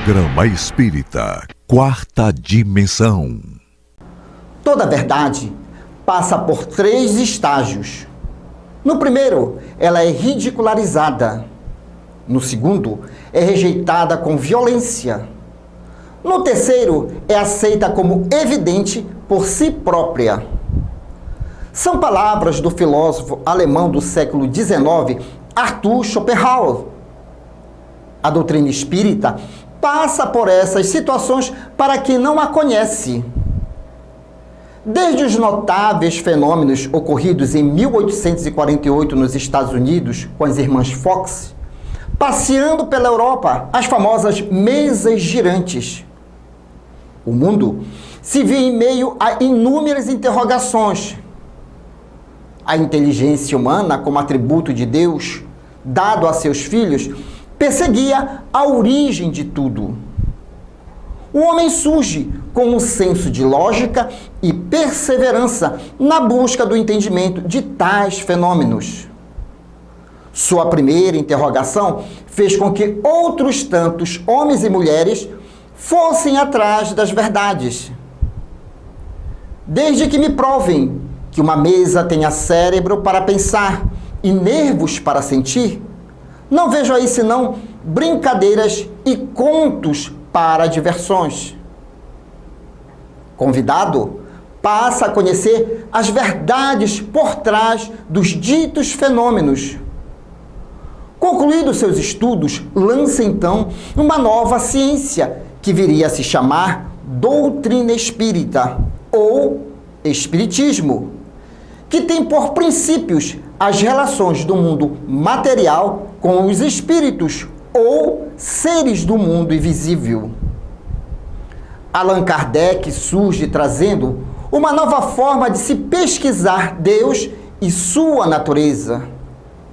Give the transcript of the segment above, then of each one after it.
Programa Espírita Quarta Dimensão. Toda verdade passa por 3 estágios. No primeiro, ela é ridicularizada. No segundo, é rejeitada com violência. No terceiro, é aceita como evidente por si própria. São palavras do filósofo alemão do século XIX, Arthur Schopenhauer. A doutrina espírita passa por essas situações para quem não a conhece. Desde os notáveis fenômenos ocorridos em 1848 nos Estados Unidos com as irmãs Fox, passeando pela Europa as famosas mesas girantes. O mundo se viu em meio a inúmeras interrogações. A inteligência humana, como atributo de Deus, dado a seus filhos, perseguia a origem de tudo. O homem surge com um senso de lógica e perseverança na busca do entendimento de tais fenômenos. Sua primeira interrogação fez com que outros tantos homens e mulheres fossem atrás das verdades. Desde que me provem que uma mesa tenha cérebro para pensar e nervos para sentir, não vejo aí senão brincadeiras e contos para diversões. Convidado, passa a conhecer as verdades por trás dos ditos fenômenos. Concluídos seus estudos, lança então uma nova ciência que viria a se chamar doutrina espírita ou espiritismo, que tem por princípios as relações do mundo material com os espíritos ou seres do mundo invisível. Allan Kardec surge trazendo uma nova forma de se pesquisar Deus e sua natureza.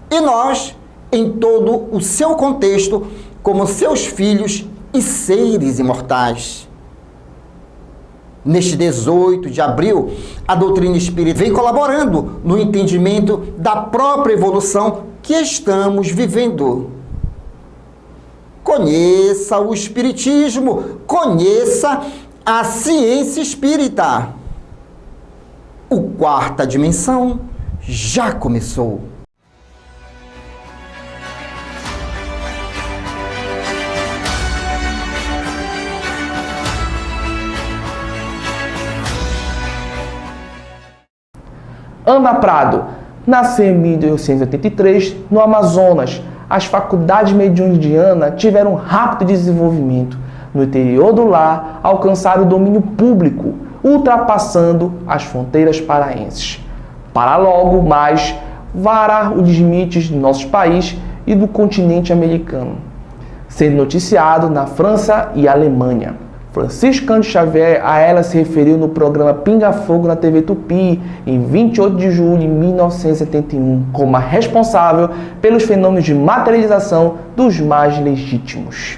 E nós, em todo o seu contexto, como seus filhos e seres imortais. Neste 18 de abril, a doutrina espírita vem colaborando no entendimento da própria evolução que estamos vivendo. Conheça o espiritismo, conheça a ciência espírita. O Quarta Dimensão já começou. Ana Prado nasceu em 1883 no Amazonas. As faculdades mediúnicas de Ana tiveram um rápido desenvolvimento. No interior do lar, alcançaram o domínio público, ultrapassando as fronteiras paraenses, para logo mais varar os limites do nosso país e do continente americano, sendo noticiado na França e Alemanha. Francisco Cândido Xavier a ela se referiu no programa Pinga Fogo na TV Tupi, em 28 de julho de 1971, como a responsável pelos fenômenos de materialização dos mais legítimos.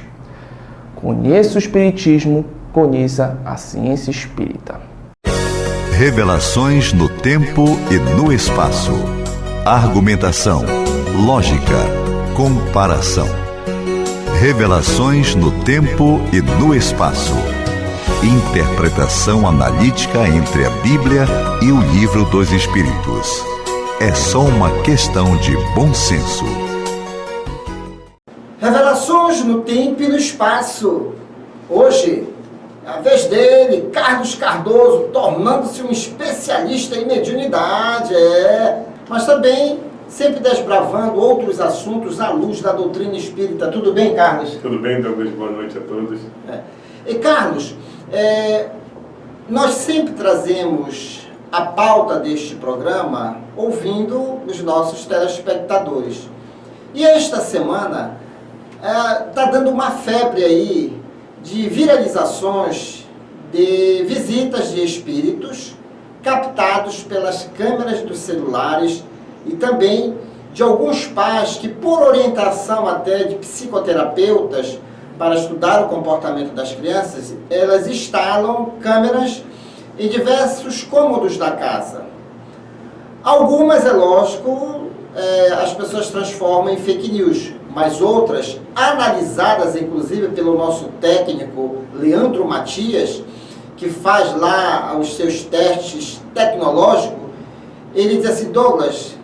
Conheça o Espiritismo, conheça a ciência espírita. Revelações no tempo e no espaço. Argumentação, lógica, comparação. Revelações no tempo e no espaço. Interpretação analítica entre a Bíblia e o Livro dos Espíritos. É só uma questão de bom senso. Revelações no tempo e no espaço. Hoje, é a vez dele, Carlos Cardoso, tornando-se um especialista em mediunidade, mas também sempre desbravando outros assuntos à luz da doutrina espírita. Tudo bem, Carlos? Tudo bem, Douglas. Boa noite a todos. E, Carlos, nós sempre trazemos a pauta deste programa ouvindo os nossos telespectadores. E esta semana está dando uma febre aí de viralizações de visitas de espíritos captados pelas câmeras dos celulares e também de alguns pais que, por orientação até de psicoterapeutas para estudar o comportamento das crianças, elas instalam câmeras em diversos cômodos da casa. Algumas, é lógico, as pessoas transformam em fake news, mas outras, analisadas inclusive pelo nosso técnico Leandro Matias, que faz lá os seus testes tecnológicos, ele diz assim: Douglas,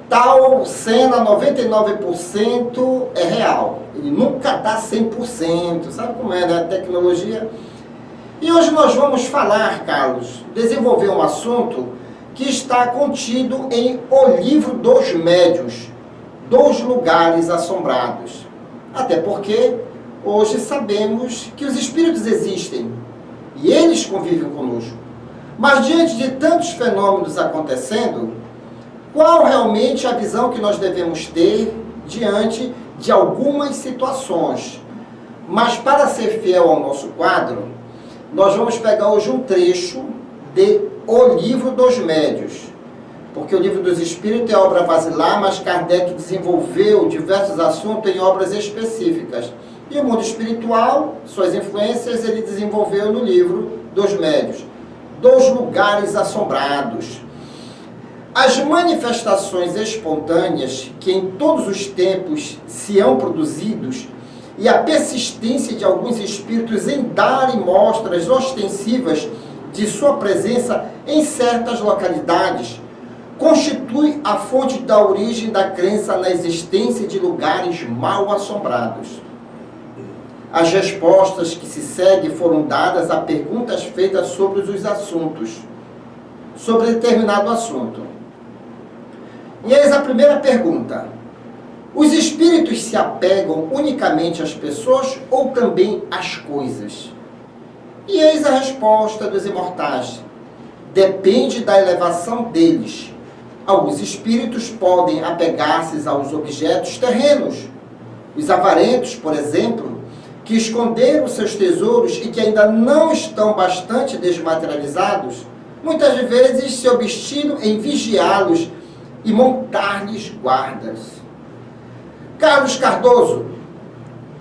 tal cena 99% é real, ele nunca dá 100%, sabe como é, né? A tecnologia. E hoje nós vamos falar, Carlos, desenvolver um assunto que está contido em O Livro dos Médiuns, dos Lugares Assombrados. Até porque hoje sabemos que os espíritos existem e eles convivem conosco. Mas diante de tantos fenômenos acontecendo, qual realmente a visão que nós devemos ter diante de algumas situações? Mas para ser fiel ao nosso quadro, nós vamos pegar hoje um trecho de O Livro dos Médiuns, porque o Livro dos Espíritos é obra basilar, mas Kardec desenvolveu diversos assuntos em obras específicas. E o mundo espiritual, suas influências, ele desenvolveu no Livro dos Médiuns, dos Lugares Assombrados. As manifestações espontâneas que em todos os tempos se hão produzidos e a persistência de alguns espíritos em darem mostras ostensivas de sua presença em certas localidades constitui a fonte da origem da crença na existência de lugares mal assombrados. As respostas que se seguem foram dadas a perguntas feitas sobre os assuntos, sobre determinado assunto. E eis a primeira pergunta: os espíritos se apegam unicamente às pessoas ou também às coisas? E eis a resposta dos imortais: depende da elevação deles. Alguns espíritos podem apegar-se aos objetos terrenos. Os avarentos, por exemplo, que esconderam seus tesouros e que ainda não estão bastante desmaterializados, muitas vezes se obstinam em vigiá-los e montar-lhes guardas. Carlos Cardoso,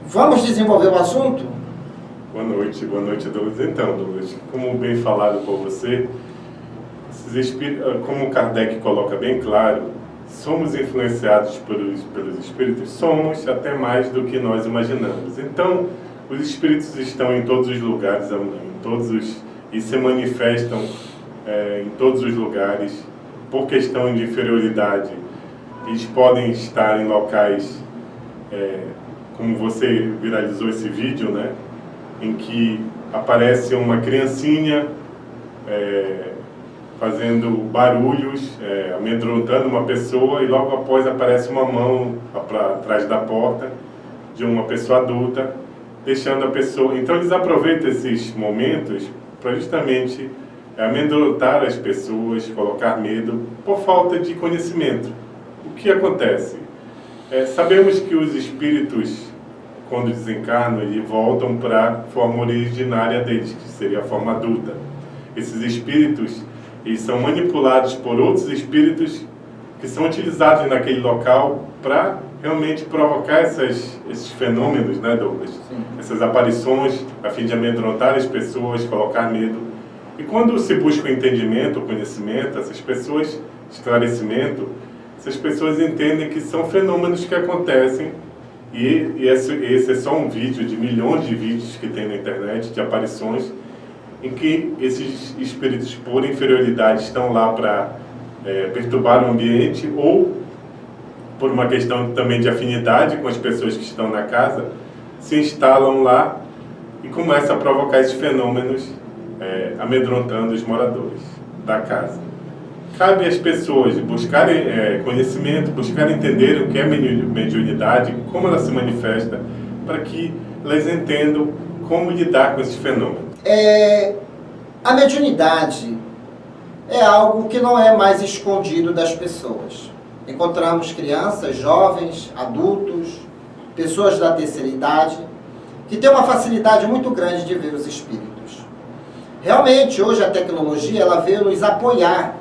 vamos desenvolver o assunto? Boa noite, Douglas. Então, Douglas, como bem falado por você, como Kardec coloca bem claro, somos influenciados pelos espíritos, somos até mais do que nós imaginamos. Então, os espíritos estão em todos os lugares, e se manifestam em todos os lugares. Por questão de inferioridade, eles podem estar em locais, como você viralizou esse vídeo, né, em que aparece uma criancinha fazendo barulhos, amedrontando uma pessoa, e logo após aparece uma mão atrás da porta de uma pessoa adulta, deixando a pessoa... Então eles aproveitam esses momentos para justamente amedrontar as pessoas, colocar medo, por falta de conhecimento. O que acontece? Sabemos que os espíritos, quando desencarnam, eles voltam para a forma originária deles, que seria a forma adulta. Esses espíritos, eles são manipulados por outros espíritos que são utilizados naquele local para realmente provocar esses fenômenos, né, Douglas? Sim. Essas aparições, a fim de amedrontar as pessoas, colocar medo. E quando se busca o entendimento, o conhecimento, essas pessoas, esclarecimento, essas pessoas entendem que são fenômenos que acontecem, e esse é só um vídeo de milhões de vídeos que tem na internet, de aparições, em que esses espíritos, por inferioridade, estão lá para perturbar o ambiente, ou por uma questão também de afinidade com as pessoas que estão na casa, se instalam lá e começam a provocar esses fenômenos, amedrontando os moradores da casa. Cabe às pessoas buscarem conhecimento, buscarem entender o que é mediunidade, como ela se manifesta, para que elas entendam como lidar com esses fenômenos. A mediunidade é algo que não é mais escondido das pessoas. Encontramos crianças, jovens, adultos, pessoas da terceira idade, que têm uma facilidade muito grande de ver os espíritos. Realmente, hoje a tecnologia ela veio nos apoiar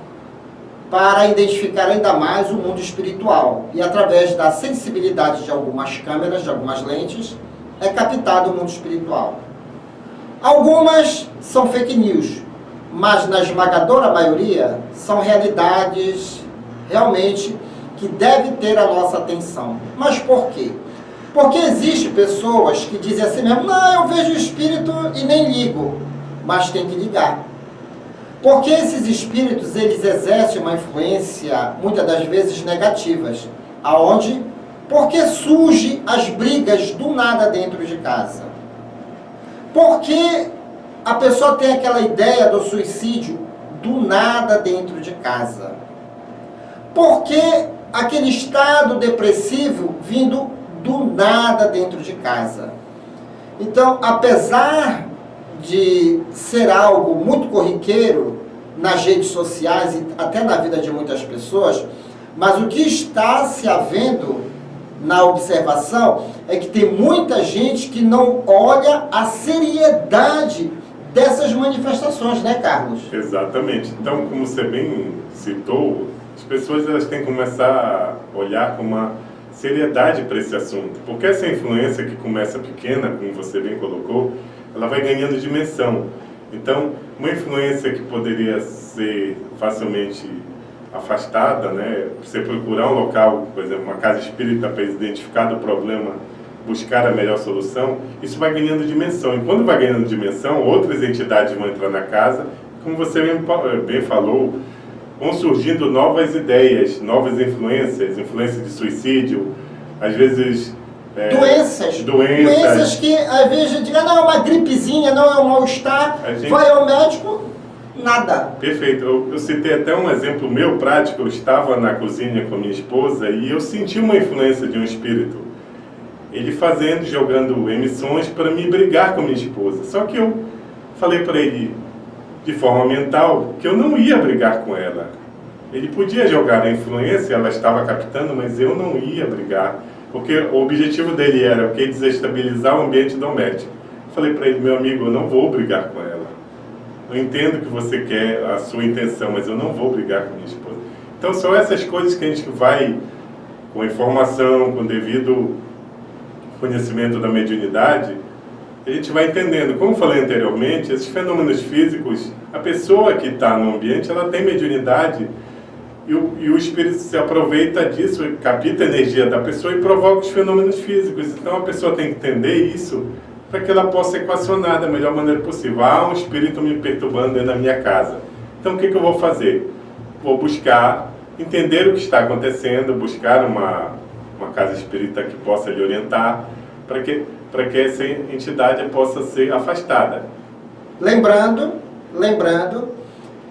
para identificar ainda mais o mundo espiritual. E através da sensibilidade de algumas câmeras, de algumas lentes, é captado o mundo espiritual. Algumas são fake news, mas na esmagadora maioria são realidades realmente que devem ter a nossa atenção. Mas por quê? Porque existem pessoas que dizem assim mesmo, não, eu vejo o espírito e nem ligo, mas tem que ligar. Porque esses espíritos, eles exercem uma influência, muitas das vezes negativas. Aonde? Porque surgem as brigas do nada dentro de casa. Porque a pessoa tem aquela ideia do suicídio do nada dentro de casa. Porque aquele estado depressivo vindo do nada dentro de casa. Então, apesar de ser algo muito corriqueiro nas redes sociais e até na vida de muitas pessoas, mas o que está se havendo na observação é que tem muita gente que não olha a seriedade dessas manifestações, né, Carlos? Exatamente. Então, como você bem citou, as pessoas elas têm que começar a olhar com uma seriedade para esse assunto, porque essa influência que começa pequena, como você bem colocou, ela vai ganhando dimensão. Então, uma influência que poderia ser facilmente afastada, né? Você procurar um local, por exemplo, uma casa espírita para identificar o problema, buscar a melhor solução, isso vai ganhando dimensão. E quando vai ganhando dimensão, outras entidades vão entrar na casa, como você bem falou, vão surgindo novas ideias, novas influências de suicídio, às vezes... Doenças que às vezes a gente diz, não, é uma gripezinha, não é um mal-estar, vai ao médico, nada. Perfeito. Eu citei até um exemplo meu prático. Eu estava na cozinha com a minha esposa e eu senti uma influência de um espírito. Ele jogando emissões para me brigar com a minha esposa. Só que eu falei para ele, de forma mental, que eu não ia brigar com ela. Ele podia jogar a influência, ela estava captando, mas eu não ia brigar. Porque o objetivo dele era o quê? Desestabilizar o ambiente doméstico. Eu falei para ele, meu amigo, eu não vou brigar com ela. Eu entendo que você quer a sua intenção, mas eu não vou brigar com minha esposa. Então são essas coisas que a gente vai, com informação, com devido conhecimento da mediunidade, a gente vai entendendo. Como falei anteriormente, esses fenômenos físicos, a pessoa que está no ambiente, ela tem mediunidade e o espírito se aproveita disso, capta a energia da pessoa e provoca os fenômenos físicos. Então a pessoa tem que entender isso para que ela possa equacionar da melhor maneira possível. Um espírito me perturbando dentro da minha casa. Então o que eu vou fazer? Vou buscar, entender o que está acontecendo, buscar uma casa espírita que possa lhe orientar, para que essa entidade possa ser afastada. Lembrando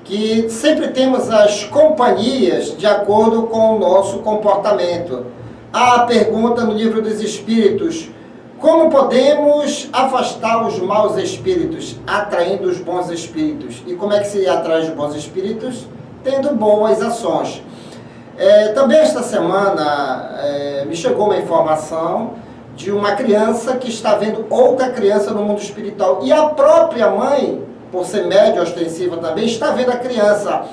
que sempre temos as companhias de acordo com o nosso comportamento. Há a pergunta no Livro dos Espíritos: como podemos afastar os maus espíritos, atraindo os bons espíritos? E como é que se atrai os bons espíritos? Tendo boas ações. Também esta semana me chegou uma informação de uma criança que está vendo outra criança no mundo espiritual. E a própria mãe, por ser média ostensiva também, está vendo a criança.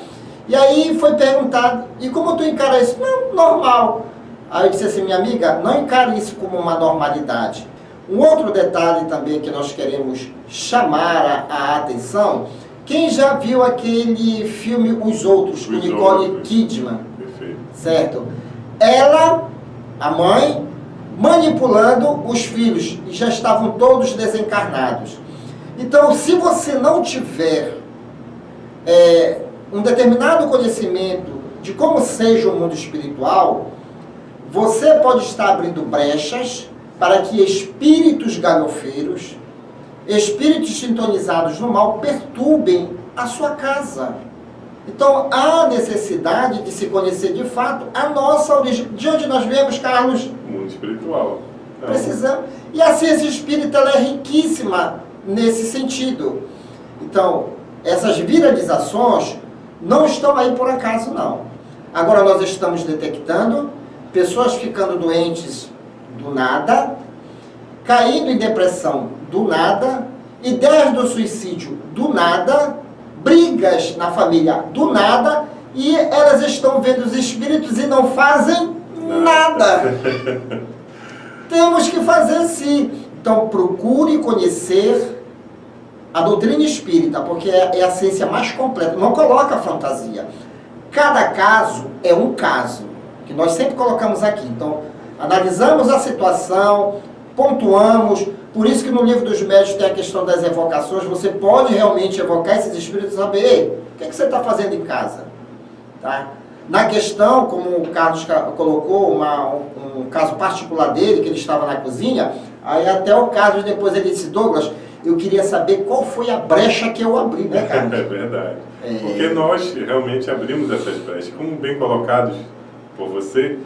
E aí foi perguntado, e como tu encara isso? Não, normal. Aí eu disse assim, minha amiga, não encare isso como uma normalidade. Um outro detalhe também que nós queremos chamar a atenção, quem já viu aquele filme Os Outros, com Nicole Kidman? Perfeito. Certo? Ela, a mãe, manipulando os filhos, e já estavam todos desencarnados. Então, se você não tiver um determinado conhecimento de como seja o mundo espiritual, você pode estar abrindo brechas para que espíritos galhofeiros, espíritos sintonizados no mal, perturbem a sua casa. Então, há necessidade de se conhecer de fato a nossa origem. De onde nós viemos, Carlos? O mundo espiritual. Então, precisamos. E a ciência espírita ela é riquíssima nesse sentido. Então, essas viralizações não estão aí por acaso, não. Agora nós estamos detectando pessoas ficando doentes do nada, caindo em depressão do nada, ideias do suicídio do nada, brigas na família do nada, e elas estão vendo os espíritos e não fazem nada. Temos que fazer sim. Então procure conhecer a doutrina espírita, porque é a ciência mais completa. Não coloca fantasia. Cada caso é um caso, que nós sempre colocamos aqui. Então, Analisamos a situação, pontuamos, por isso que no livro dos médiuns tem a questão das evocações, você pode realmente evocar esses espíritos e saber, ei, o que você está fazendo em casa? Tá? Na questão, como o Carlos colocou, um caso particular dele, que ele estava na cozinha, aí até o Carlos depois ele disse, Douglas, eu queria saber qual foi a brecha que eu abri, né, Carlos? É verdade. Porque nós realmente abrimos essas brechas. Como bem colocados por você,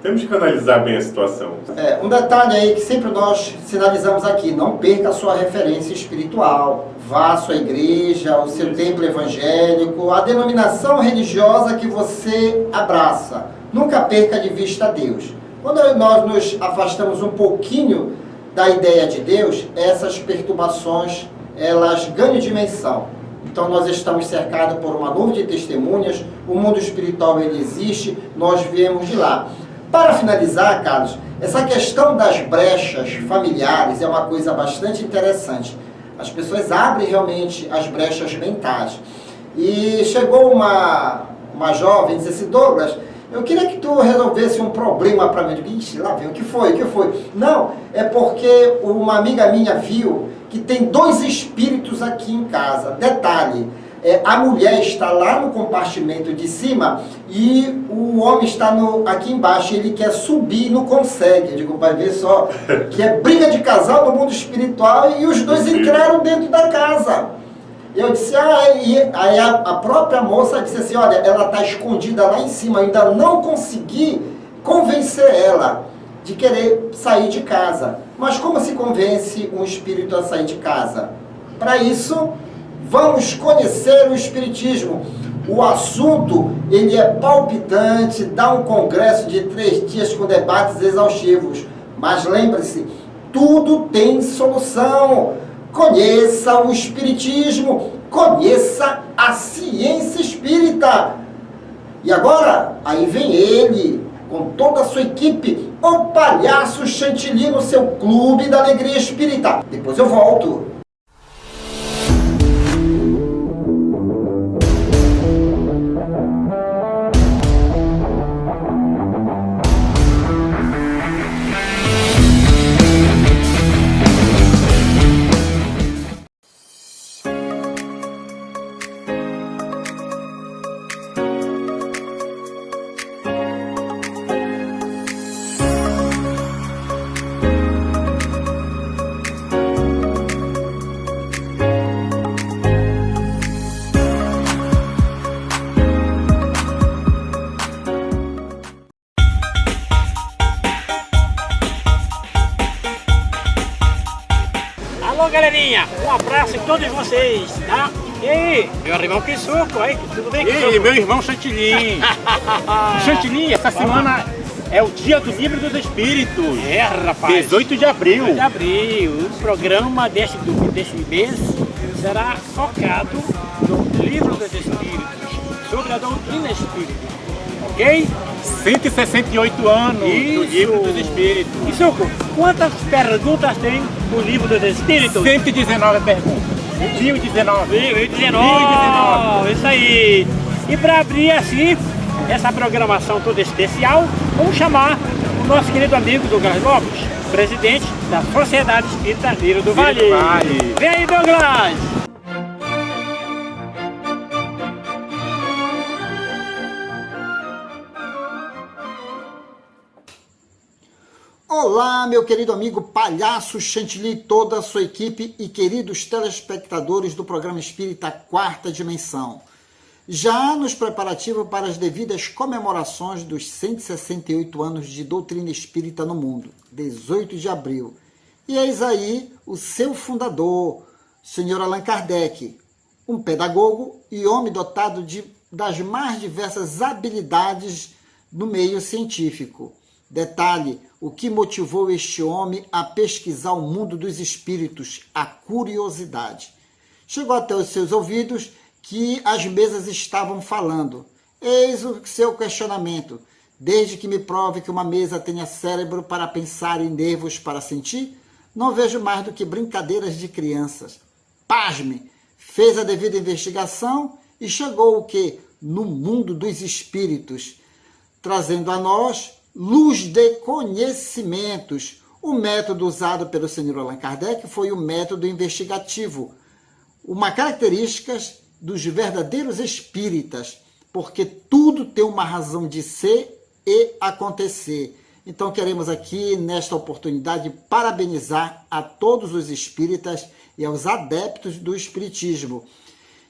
temos que analisar bem a situação. Um detalhe aí que sempre nós sinalizamos aqui, não perca a sua referência espiritual, vá à sua igreja, ao seu templo evangélico, a denominação religiosa que você abraça. Nunca perca de vista Deus. Quando nós nos afastamos um pouquinho da ideia de Deus, essas perturbações, elas ganham dimensão. Então nós estamos cercados por uma nuvem de testemunhas, o mundo espiritual ele existe, nós viemos de lá. Para finalizar, Carlos, essa questão das brechas familiares é uma coisa bastante interessante. As pessoas abrem realmente as brechas mentais. E chegou uma jovem e disse assim, Douglas, eu queria que tu resolvesse um problema para mim. Eu digo, ixi, lá vem, o que foi? Não, é porque uma amiga minha viu que tem 2 espíritos aqui em casa. Detalhe, a mulher está lá no compartimento de cima e o homem está aqui embaixo. Ele quer subir e não consegue. Eu digo, vai ver só, que é briga de casal no mundo espiritual e os dois entraram dentro da casa. Eu disse, aí a própria moça disse assim, olha, ela está escondida lá em cima, eu ainda não consegui convencer ela de querer sair de casa. Mas como se convence um espírito a sair de casa? Para isso, vamos conhecer o espiritismo. O assunto, ele é palpitante, dá um congresso de 3 dias com debates exaustivos. Mas lembre-se, tudo tem solução. Conheça o espiritismo, conheça a ciência espírita. E agora, aí vem ele, com toda a sua equipe, o Palhaço Chantilly no seu Clube da Alegria Espírita. Depois eu volto. Alô, galerinha, um abraço em todos vocês, tá? E aí, meu irmão Quissuco, aí, tudo bem? E aí, meu irmão Chantilly. Chantilly, essa semana é o dia do Livro dos Espíritos. É, rapaz. 18 de abril. 18 de abril. O programa desse mês será focado no Livro dos Espíritos, sobre a doutrina espírita, ok? 168 anos do Livro dos Espíritos. Quissuco, quantas perguntas tem o Livro dos Espíritos? 119 perguntas. 1019. 1019. Isso aí. E para abrir assim, essa programação toda especial, vamos chamar o nosso querido amigo Douglas Lopes, presidente da Sociedade Espírita Viro do Vale. Vem aí, Douglas! Olá, meu querido amigo Palhaço Chantilly, toda a sua equipe e queridos telespectadores do programa Espírita Quarta Dimensão. Já nos preparativos para as devidas comemorações dos 168 anos de doutrina espírita no mundo, 18 de abril. E eis aí o seu fundador, Sr. Allan Kardec, um pedagogo e homem dotado das mais diversas habilidades no meio científico. Detalhe, o que motivou este homem a pesquisar o mundo dos espíritos, a curiosidade. Chegou até os seus ouvidos que as mesas estavam falando. Eis o seu questionamento. Desde que me prove que uma mesa tenha cérebro para pensar e nervos para sentir, não vejo mais do que brincadeiras de crianças. Pasme, fez a devida investigação e chegou o quê? No mundo dos espíritos, trazendo a nós luz de conhecimentos. O método usado pelo senhor Allan Kardec foi o método investigativo, uma característica dos verdadeiros espíritas, porque tudo tem uma razão de ser e acontecer. Então queremos aqui, nesta oportunidade, parabenizar a todos os espíritas e aos adeptos do espiritismo.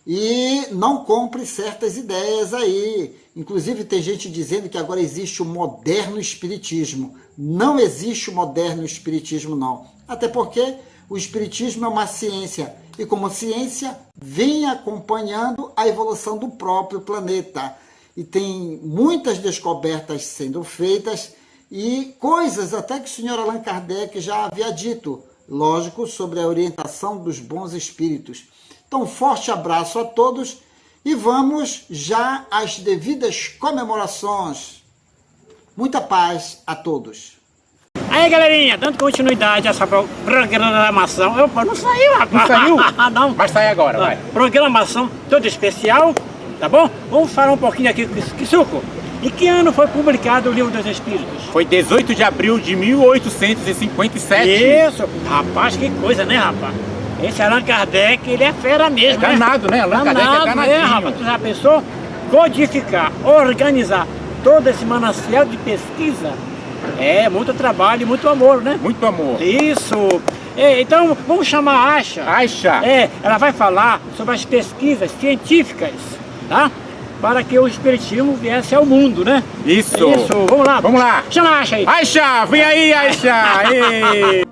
E não compre certas ideias aí. Inclusive tem gente dizendo que agora existe o moderno espiritismo. Não existe o moderno espiritismo, não. Até porque o espiritismo é uma ciência. E como ciência, vem acompanhando a evolução do próprio planeta. E tem muitas descobertas sendo feitas e coisas até que o senhor Allan Kardec já havia dito. Lógico, sobre a orientação dos bons espíritos. Então, forte abraço a todos e vamos já às devidas comemorações. Muita paz a todos. Aí, galerinha, dando continuidade a essa programação. Opa, não saiu, rapaz. Não saiu? Não. Vai sair agora, vai. Programação toda especial, tá bom? Vamos falar um pouquinho aqui, Kisuko. Em que ano foi publicado o Livro dos Espíritos? Foi 18 de abril de 1857. Isso, rapaz, que coisa, né, rapaz? Esse Allan Kardec, ele é fera mesmo, É danado, né? Allan Kardec é danadinho. Rapaz? Tu já pensou? Codificar, organizar todo esse manancial de pesquisa é muito trabalho e muito amor, né? Muito amor. Isso. Então, vamos chamar a Aisha. Aisha. Ela vai falar sobre as pesquisas científicas, tá? Para que o espiritismo viesse ao mundo, né? Isso. Vamos lá. Vamos lá. Chama a Aisha aí. Aisha, vem aí, Aisha. Aí.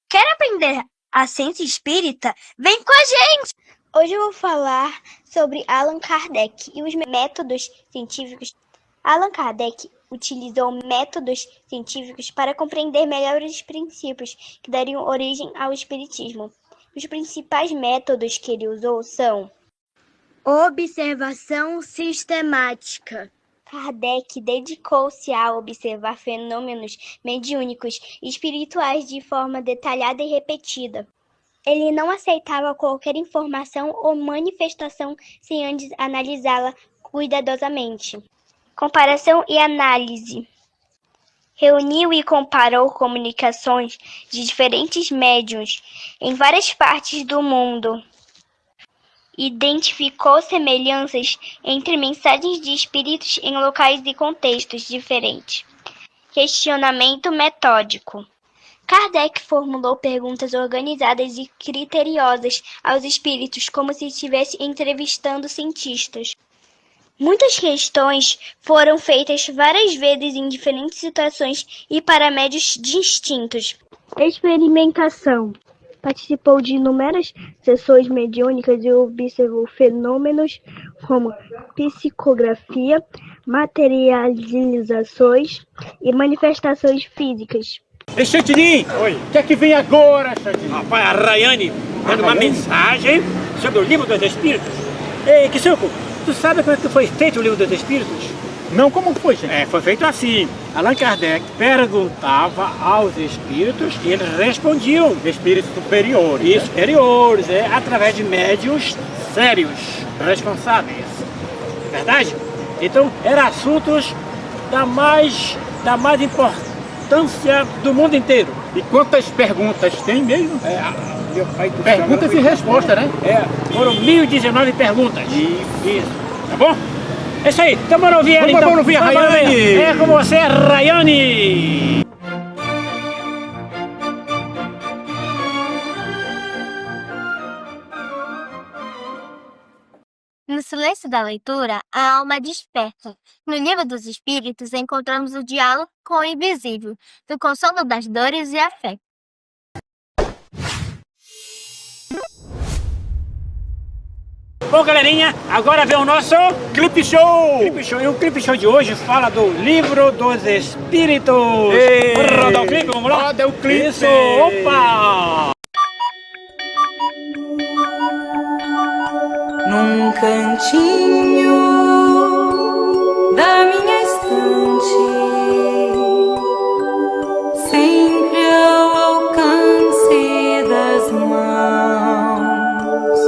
Quer aprender a ciência espírita? Vem com a gente! Hoje eu vou falar sobre Allan Kardec e os métodos científicos. Allan Kardec utilizou métodos científicos para compreender melhor os princípios que dariam origem ao espiritismo. Os principais métodos que ele usou são: observação sistemática. Kardec dedicou-se a observar fenômenos mediúnicos e espirituais de forma detalhada e repetida. Ele não aceitava qualquer informação ou manifestação sem antes analisá-la cuidadosamente. Comparação e análise. Reuniu e comparou comunicações de diferentes médiuns em várias partes do mundo. Identificou semelhanças entre mensagens de espíritos em locais e contextos diferentes. Questionamento metódico. Kardec formulou perguntas organizadas e criteriosas aos espíritos, como se estivesse entrevistando cientistas. Muitas questões foram feitas várias vezes em diferentes situações e para médios distintos. Experimentação. Participou de inúmeras sessões mediúnicas e observou fenômenos como psicografia, materializações e manifestações físicas. Ei, Chantilly! Oi. O que é que vem agora, Chantilly? Rapaz, a Rayane dando uma mensagem sobre o Livro dos Espíritos. Ei, Kisuko, tu sabe como é que foi feito o Livro dos Espíritos? Não, como foi, gente? Foi feito assim. Allan Kardec perguntava aos espíritos e eles respondiam. Espíritos superiores. E superiores, através de médiuns sérios, responsáveis. Verdade? Então, eram assuntos da mais importância do mundo inteiro. E quantas perguntas tem mesmo? Meu pai do céu, Perguntas e respostas, né? Foram 1019 perguntas. Isso. Tá bom? É isso aí, então bora ouvir ela, então. Vamos ouvir a Rayane. É com você, Rayane. No silêncio da leitura, a alma desperta. No Livro dos Espíritos, encontramos o diálogo com o invisível, do consolo das dores e a fé. Bom, galerinha, agora vem o nosso Clipe Show! Clipe Show. E o Clipe Show de hoje fala do Livro dos Espíritos. Ei! Roda o clipe, vamos lá? Roda o clipe! Isso, opa! Num cantinho da minha estante, sempre ao alcance das mãos,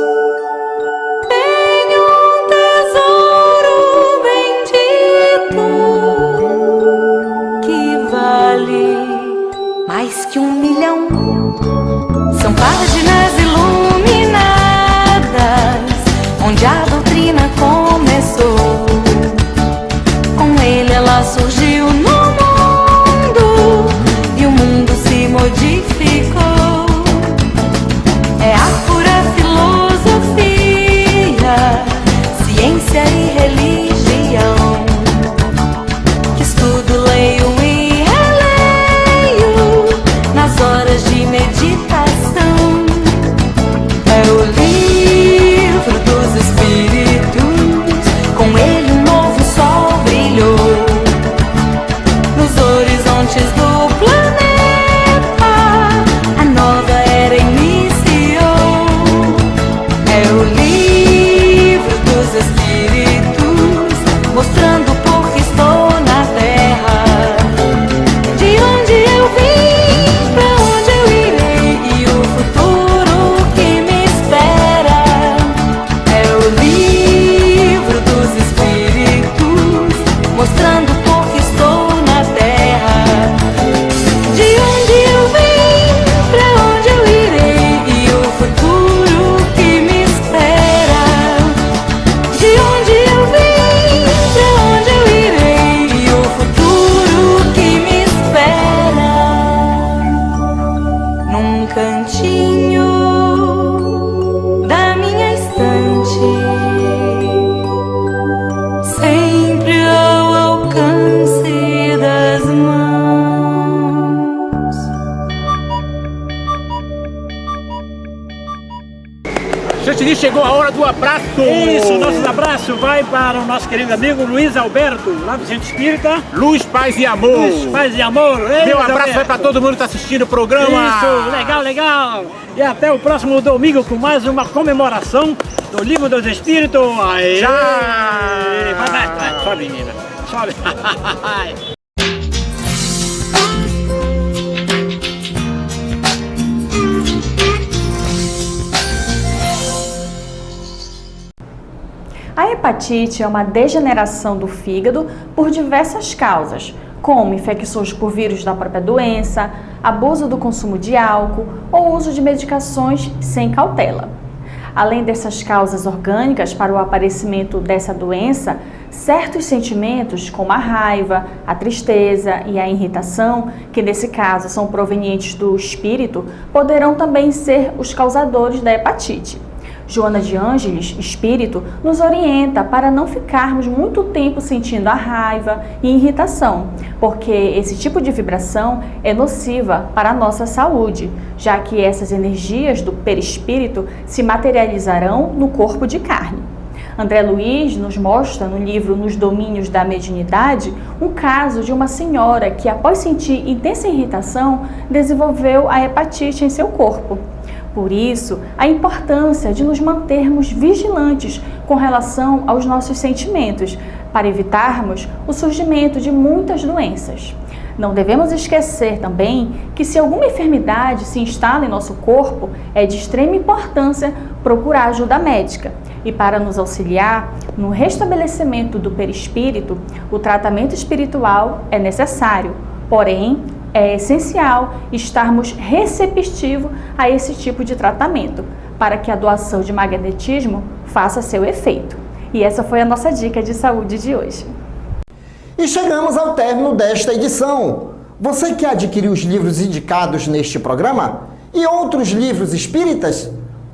brilham. São páginas iluminadas, onde a doutrina começou. Com ele ela surgiu no mundo, e o mundo se modificou. É a pura filosofia, ciência e religião, que estudo, leio e releio nas horas de meditação. É o livro dos espíritos, com ele um novo sol brilhou nos horizontes do planeta, a nova era iniciou. É o livro dos espíritos, mostrando por que estou na terra, de onde eu vim, pra onde eu irei e o futuro que me espera. É o livro dos espíritos, mostrando por que estou na terra, de onde eu vim, pra onde eu irei e o futuro que me espera. De onde eu vim, pra onde eu irei e o futuro que me espera. Num cantinho da minha estante, sempre ao alcance das mãos. Chantilly, chegou a hora do abraço! Isso, nosso abraço vai para o nosso querido amigo Luiz Alberto, lá do Centro Espírita. Luz, paz e amor! Luz, paz e amor. Ei, Meu Luiz abraço vai Alberto. para todo mundo que está assistindo o programa! Isso, legal, legal. E até o próximo domingo com mais uma comemoração do Livro dos Espíritos. Aê. Tchau. Vai, sobe, menina. Sobe. A hepatite é uma degeneração do fígado por diversas causas, como infecções por vírus da própria doença, abuso do consumo de álcool ou uso de medicações sem cautela. Além dessas causas orgânicas para o aparecimento dessa doença, certos sentimentos como a raiva, a tristeza e a irritação, que nesse caso são provenientes do espírito, poderão também ser os causadores da hepatite. Joana de Ângeles, espírito, nos orienta para não ficarmos muito tempo sentindo a raiva e irritação, porque esse tipo de vibração é nociva para a nossa saúde, já que essas energias do perispírito se materializarão no corpo de carne. André Luiz nos mostra no livro Nos Domínios da Mediunidade um caso de uma senhora que, após sentir intensa irritação, desenvolveu a hepatite em seu corpo. Por isso, a importância de nos mantermos vigilantes com relação aos nossos sentimentos, para evitarmos o surgimento de muitas doenças. Não devemos esquecer também que se alguma enfermidade se instala em nosso corpo, é de extrema importância procurar ajuda médica. E para nos auxiliar no restabelecimento do perispírito, o tratamento espiritual é necessário, porém, é essencial estarmos receptivos a esse tipo de tratamento, para que a doação de magnetismo faça seu efeito. E essa foi a nossa dica de saúde de hoje. E chegamos ao término desta edição. Você quer adquirir os livros indicados neste programa e outros livros espíritas?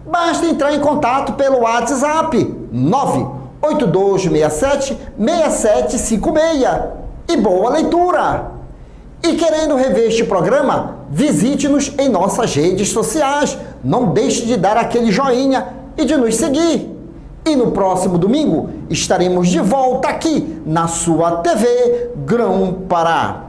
Basta entrar em contato pelo WhatsApp 98267-6756. E boa leitura! E querendo rever este programa, visite-nos em nossas redes sociais. Não deixe de dar aquele joinha e de nos seguir. E no próximo domingo estaremos de volta aqui na sua TV Grão Pará.